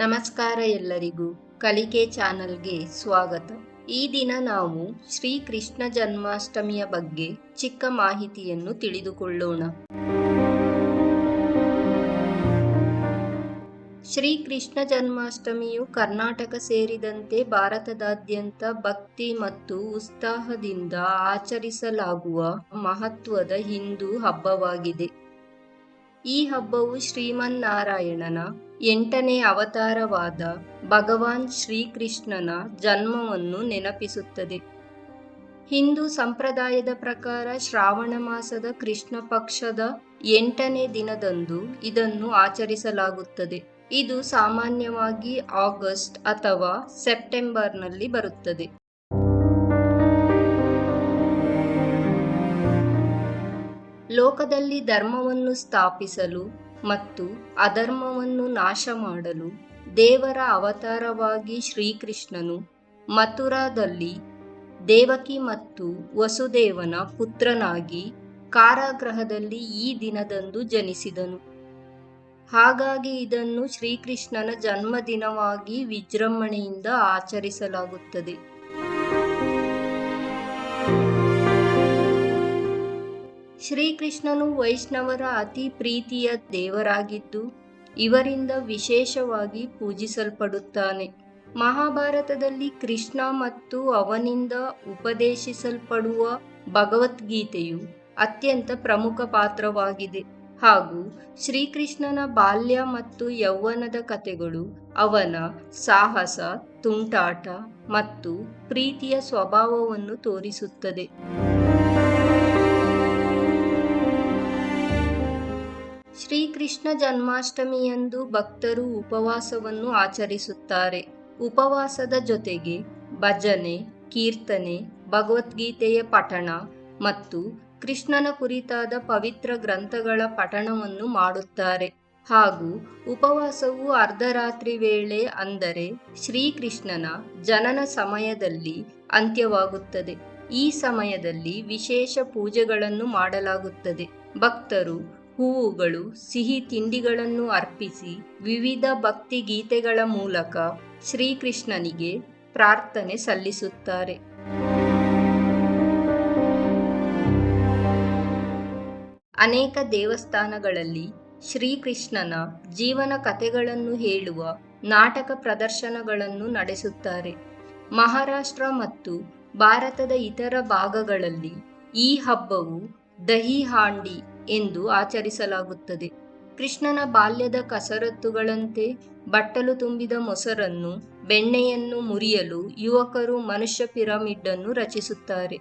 ನಮಸ್ಕಾರ ಎಲ್ಲರಿಗೂ. ಕಲಿಕೆ ಚಾನಲ್ಗೆ ಸ್ವಾಗತ. ಈ ದಿನ ನಾವು ಶ್ರೀ ಕೃಷ್ಣ ಜನ್ಮಾಷ್ಟಮಿಯ ಬಗ್ಗೆ ಚಿಕ್ಕ ಮಾಹಿತಿಯನ್ನು ತಿಳಿದುಕೊಳ್ಳೋಣ. ಶ್ರೀ ಕೃಷ್ಣ ಜನ್ಮಾಷ್ಟಮಿಯು ಕರ್ನಾಟಕ ಸೇರಿದಂತೆ ಭಾರತದಾದ್ಯಂತ ಭಕ್ತಿ ಮತ್ತು ಉತ್ಸಾಹದಿಂದ ಆಚರಿಸಲಾಗುವ ಮಹತ್ವದ ಹಿಂದೂ ಹಬ್ಬವಾಗಿದೆ. ಈ ಹಬ್ಬವು ಶ್ರೀಮನ್ನಾರಾಯಣನ 8ನೇ ಅವತಾರವಾದ ಭಗವಾನ್ ಶ್ರೀಕೃಷ್ಣನ ಜನ್ಮವನ್ನು ನೆನಪಿಸುತ್ತದೆ. ಹಿಂದೂ ಸಂಪ್ರದಾಯದ ಪ್ರಕಾರ ಶ್ರಾವಣ ಮಾಸದ ಕೃಷ್ಣ ಪಕ್ಷದ 8ನೇ ದಿನದಂದು ಇದನ್ನು ಆಚರಿಸಲಾಗುತ್ತದೆ. ಇದು ಸಾಮಾನ್ಯವಾಗಿ ಆಗಸ್ಟ್ ಅಥವಾ ಸೆಪ್ಟೆಂಬರ್ನಲ್ಲಿ ಬರುತ್ತದೆ. ಲೋಕದಲ್ಲಿ ಧರ್ಮವನ್ನು ಸ್ಥಾಪಿಸಲು ಮತ್ತು ಅಧರ್ಮವನ್ನು ನಾಶ ಮಾಡಲು ದೇವರ ಅವತಾರವಾಗಿ ಶ್ರೀಕೃಷ್ಣನು ಮಥುರಾದಲ್ಲಿ ದೇವಕಿ ಮತ್ತು ವಸುದೇವನ ಪುತ್ರನಾಗಿ ಕಾರಾಗೃಹದಲ್ಲಿ ಈ ದಿನದಂದು ಜನಿಸಿದನು. ಹಾಗಾಗಿ ಇದನ್ನು ಶ್ರೀಕೃಷ್ಣನ ಜನ್ಮದಿನವಾಗಿ ವಿಜೃಂಭಣೆಯಿಂದ ಆಚರಿಸಲಾಗುತ್ತದೆ. ಶ್ರೀಕೃಷ್ಣನು ವೈಷ್ಣವರ ಅತಿ ಪ್ರೀತಿಯ ದೇವರಾಗಿದ್ದು ಇವರಿಂದ ವಿಶೇಷವಾಗಿ ಪೂಜಿಸಲ್ಪಡುತ್ತಾನೆ. ಮಹಾಭಾರತದಲ್ಲಿ ಕೃಷ್ಣ ಮತ್ತು ಅವನಿಂದ ಉಪದೇಶಿಸಲ್ಪಡುವ ಭಗವದ್ಗೀತೆಯು ಅತ್ಯಂತ ಪ್ರಮುಖ ಪಾತ್ರವಾಗಿದೆ ಹಾಗೂ ಶ್ರೀಕೃಷ್ಣನ ಬಾಲ್ಯ ಮತ್ತು ಯೌವನದ ಕಥೆಗಳು ಅವನ ಸಾಹಸ, ತುಂಟಾಟ ಮತ್ತು ಪ್ರೀತಿಯ ಸ್ವಭಾವವನ್ನು ತೋರಿಸುತ್ತದೆ. ಶ್ರೀಕೃಷ್ಣ ಜನ್ಮಾಷ್ಟಮಿಯಂದು ಭಕ್ತರು ಉಪವಾಸವನ್ನು ಆಚರಿಸುತ್ತಾರೆ. ಉಪವಾಸದ ಜೊತೆಗೆ ಭಜನೆ, ಕೀರ್ತನೆ, ಭಗವದ್ಗೀತೆಯ ಪಠಣ ಮತ್ತು ಕೃಷ್ಣನ ಕುರಿತಾದ ಪವಿತ್ರ ಗ್ರಂಥಗಳ ಪಠಣವನ್ನು ಮಾಡುತ್ತಾರೆ. ಹಾಗೂ ಉಪವಾಸವು ಅರ್ಧರಾತ್ರಿ ವೇಳೆ ಅಂದರೆ ಶ್ರೀಕೃಷ್ಣನ ಜನನ ಸಮಯದಲ್ಲಿ ಅಂತ್ಯವಾಗುತ್ತದೆ. ಈ ಸಮಯದಲ್ಲಿ ವಿಶೇಷ ಪೂಜೆಗಳನ್ನು ಮಾಡಲಾಗುತ್ತದೆ. ಭಕ್ತರು ಹೂವುಗಳು, ಸಿಹಿ ತಿಂಡಿಗಳನ್ನು ಅರ್ಪಿಸಿ ವಿವಿಧ ಭಕ್ತಿ ಗೀತೆಗಳ ಮೂಲಕ ಶ್ರೀಕೃಷ್ಣನಿಗೆ ಪ್ರಾರ್ಥನೆ ಸಲ್ಲಿಸುತ್ತಾರೆ. ಅನೇಕ ದೇವಸ್ಥಾನಗಳಲ್ಲಿ ಶ್ರೀಕೃಷ್ಣನ ಜೀವನ ಕಥೆಗಳನ್ನು ಹೇಳುವ ನಾಟಕ ಪ್ರದರ್ಶನಗಳನ್ನು ನಡೆಸುತ್ತಾರೆ. ಮಹಾರಾಷ್ಟ್ರ ಮತ್ತು ಭಾರತದ ಇತರ ಭಾಗಗಳಲ್ಲಿ ಈ ಹಬ್ಬವು ದಹಿ ಹಾಂಡಿ ಎಂದು ಆಚರಿಸಲಾಗುತ್ತದೆ. ಕೃಷ್ಣನ ಬಾಲ್ಯದ ಕಸರತ್ತುಗಳಂತೆ ಬಟ್ಟಲು ತುಂಬಿದ ಮೊಸರನ್ನು, ಬೆಣ್ಣೆಯನ್ನು ಮುರಿಯಲು ಯುವಕರು ಮನುಷ್ಯ ಪಿರಮಿಡ್ ಅನ್ನು ರಚಿಸುತ್ತಾರೆ.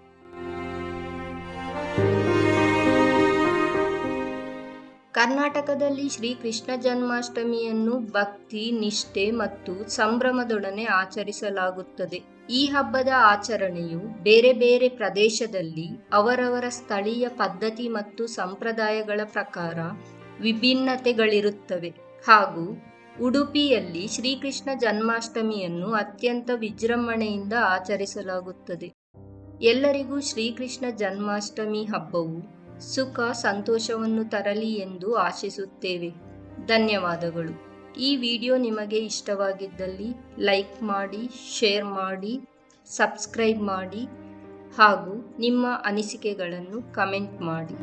ಕರ್ನಾಟಕದಲ್ಲಿ ಶ್ರೀಕೃಷ್ಣ ಜನ್ಮಾಷ್ಟಮಿಯನ್ನು ಭಕ್ತಿ, ನಿಷ್ಠೆ ಮತ್ತು ಸಂಭ್ರಮದೊಡನೆ ಆಚರಿಸಲಾಗುತ್ತದೆ. ಈ ಹಬ್ಬದ ಆಚರಣೆಯು ಬೇರೆ ಬೇರೆ ಪ್ರದೇಶದಲ್ಲಿ ಅವರವರ ಸ್ಥಳೀಯ ಪದ್ಧತಿ ಮತ್ತು ಸಂಪ್ರದಾಯಗಳ ಪ್ರಕಾರ ವಿಭಿನ್ನತೆಗಳಿರುತ್ತವೆ. ಹಾಗೂ ಉಡುಪಿಯಲ್ಲಿ ಶ್ರೀಕೃಷ್ಣ ಜನ್ಮಾಷ್ಟಮಿಯನ್ನು ಅತ್ಯಂತ ವಿಜೃಂಭಣೆಯಿಂದ ಆಚರಿಸಲಾಗುತ್ತದೆ. ಎಲ್ಲರಿಗೂ ಶ್ರೀಕೃಷ್ಣ ಜನ್ಮಾಷ್ಟಮಿ ಹಬ್ಬವು ಸುಖ ಸಂತೋಷವನ್ನು ತರಲಿ ಎಂದು ಆಶಿಸುತ್ತೇವೆ. ಧನ್ಯವಾದಗಳು. ಈ ವಿಡಿಯೋ ನಿಮಗೆ ಇಷ್ಟವಾಗಿದ್ದಲ್ಲಿ ಲೈಕ್ ಮಾಡಿ, ಶೇರ್ ಮಾಡಿ, ಸಬ್ಸ್ಕ್ರೈಬ್ ಮಾಡಿ ಹಾಗೂ ನಿಮ್ಮ ಅನಿಸಿಕೆಗಳನ್ನು ಕಮೆಂಟ್ ಮಾಡಿ.